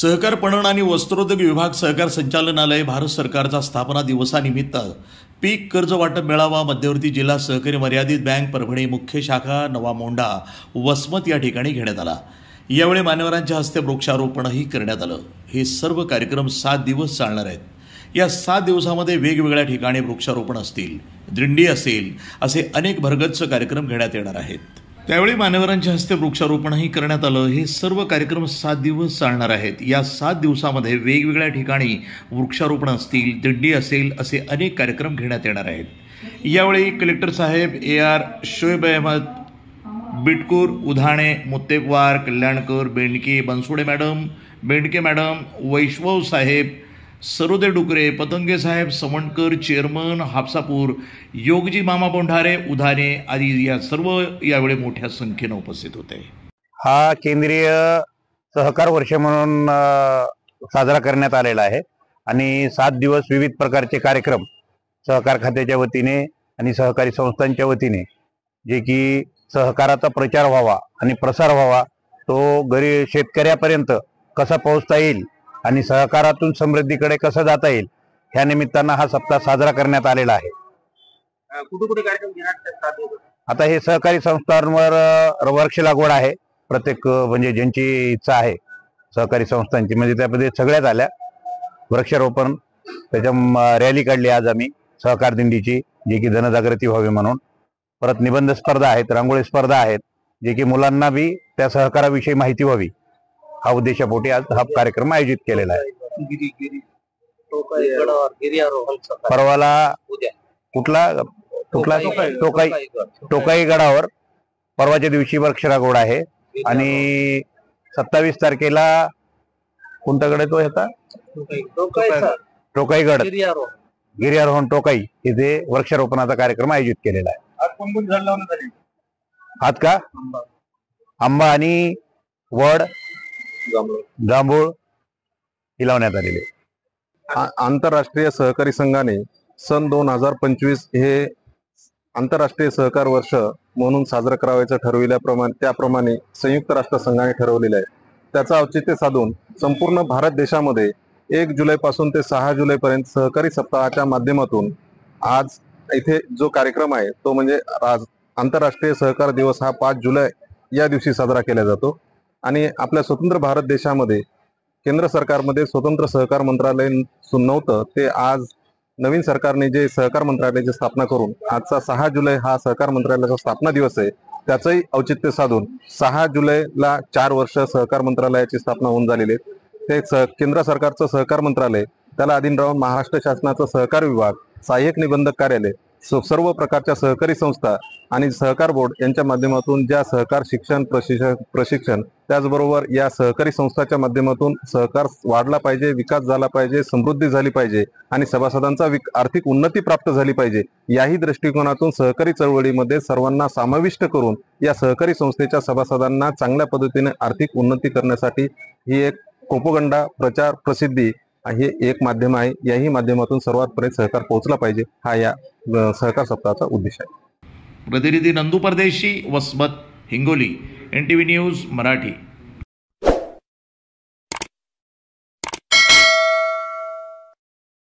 सहकार पणन आणि वस्त्रोद्योग विभाग सहकार संचालनालय भारत सरकारचा स्थापना दिवसानिमित्त पीक कर्ज वाटप मेळावा मध्यवर्ती जिल्हा सहकारी मर्यादित बँक परभणी मुख्य शाखा नवा मोंढा वसमत या ठिकाणी घेण्यात आला। यावेळी मान्यवरांच्या हस्ते वृक्षारोपणही करण्यात आलं। हे सर्व कार्यक्रम 7 दिवस चालणार आहेत। या 7 दिवसामध्ये वेगवेगळ्या ठिकाणी वृक्षारोपण असतील, दिंडी असेल, असे अनेक भरगच्च कार्यक्रम घेण्यात येणार आहेत। त्यावेळी मान्यवरांच्या हस्ते वृक्षारोपणही करण्यात आलं। हे सर्व कार्यक्रम 7 दिवस चालणार आहेत। या 7 दिवसामध्ये वेगवेगळ्या ठिकाणी वृक्षारोपण असतील, दिंडी असेल, असे अनेक कार्यक्रम घेण्यात येणार आहेत। यावेळी कलेक्टर साहेब AR Shoaib Ahmed, Bitkur, Udhane, Muttekwar, Kalyankar, Bendke, Bansode madam, Bendke madam, Vaishnav साहेब, सरोदे डुकरे, पतंगे साहेब, सवणकर, चेअरमन, हापसापूर, योगजी मामा बोंढारे, उधाणे आदी या सर्व यावेळी मोठ्या संख्येने उपस्थित होते। हा केंद्रीय सहकार वर्ष म्हणून साजरा करण्यात आलेला आहे आणि 7 दिवस विविध प्रकारचे कार्यक्रम सहकार खात्याच्या वतीने आणि सहकारी संस्थांच्या वतीने जे की सहकाराचा प्रचार व्हावा आणि प्रसार व्हावा, तो गरीब शेतकऱ्यापर्यंत कसा पोहोचता येईल आणि सहकारातून समृद्धीकडे कसं जाता येईल, ह्या निमित्तानं हा सप्ताह साजरा करण्यात आलेला आहे। कुठे कार्यक्रम घेणार? आता हे सहकारी संस्थांवर वृक्ष लागवड आहे। प्रत्येक म्हणजे ज्यांची इच्छा आहे सहकारी संस्थांची, म्हणजे त्यामध्ये सगळ्यात आल्या वृक्षारोपण, त्याच्या रॅली काढली आज आम्ही सहकार दिंडीची, जे की जनजागृती व्हावी म्हणून। परत निबंध स्पर्धा आहेत, रांगोळी स्पर्धा आहेत, जे की मुलांना बी त्या सहकाराविषयी माहिती व्हावी, हा उद्देशापोटी आज हा कार्यक्रम आयोजित केलेला आहे। परवाला कुठला टोकाई गडावर परवाच्या दिवशी वृक्ष लागवड आहे आणि 27 तारखेला कोणता गड आहे तो ह्याचा? टोकाई गड, गिर्यारोहण टोकाई, इथे वृक्षारोपणाचा कार्यक्रम आयोजित केलेला आहे। आज कोण झाड लावण्यात आले? आज का आंबा आणि वड, जांभूळ ही लावण्यात आलेले। आंतरराष्ट्रीय सहकारी संघाने सन 2025 हे आंतरराष्ट्रीय सहकार वर्ष म्हणून साजरं करावयाचं ठरविल्याप्रमाणे त्याप्रमाणे संयुक्त राष्ट्र संघाने ठरवलेलं आहे। त्याचं औचित्य साधून संपूर्ण भारत देशामध्ये 1 जुलैपासून ते 6 जुलैपर्यंत सहकारी सप्ताहाच्या माध्यमातून आज इथे जो कार्यक्रम आहे तो म्हणजे आंतरराष्ट्रीय सहकार दिवस हा 5 जुलै या दिवशी साजरा केला जातो। आणि आपल्या स्वतंत्र भारत देशामध्ये केंद्र सरकारमध्ये स्वतंत्र सहकार मंत्रालय नव्हतं, ते आज नवीन सरकारने जे सहकार मंत्रालयाची स्थापना करून आजचा 6 जुलै हा सहकार मंत्रालयाचा स्थापना दिवस आहे, त्याचंही औचित्य साधून 6 जुलैला 4 वर्ष सहकार मंत्रालयाची स्थापना होऊन झालेली आहे। ते केंद्र सरकारचं सहकार मंत्रालय, त्याला अधीन राहून महाराष्ट्र शासनाचा सहकार विभाग, सहाय्यक निबंधक कार्यालय, सर्व प्रकारच्या सहकारी संस्था आणि सहकार बोर्ड यांच्या माध्यमातून ज्या सहकार शिक्षण प्रशिक्षण त्याचबरोबर या सहकारी संस्थाच्या माध्यमातून सहकार वाढला पाहिजे, विकास झाला पाहिजे, समृद्धी झाली पाहिजे आणि सभासदांचा आर्थिक उन्नती प्राप्त झाली पाहिजे, याही दृष्टिकोनातून सहकारी चळवळीमध्ये सर्वांना समाविष्ट करून या सहकारी संस्थेच्या सभासदांना चांगल्या पद्धतीने आर्थिक उन्नती करण्यासाठी ही एक प्रोपगंडा, प्रचार, प्रसिद्धी हे एक माध्यम आहे। याही माध्यमातून सर्वांपर्यंत सहकार पोहोचला पाहिजे, हा या सहकार सप्ताहाचा उद्देश आहे। प्रतिनिधी नंदू परदेशी, वसमत, हिंगोली, NTV न्यूज मराठी।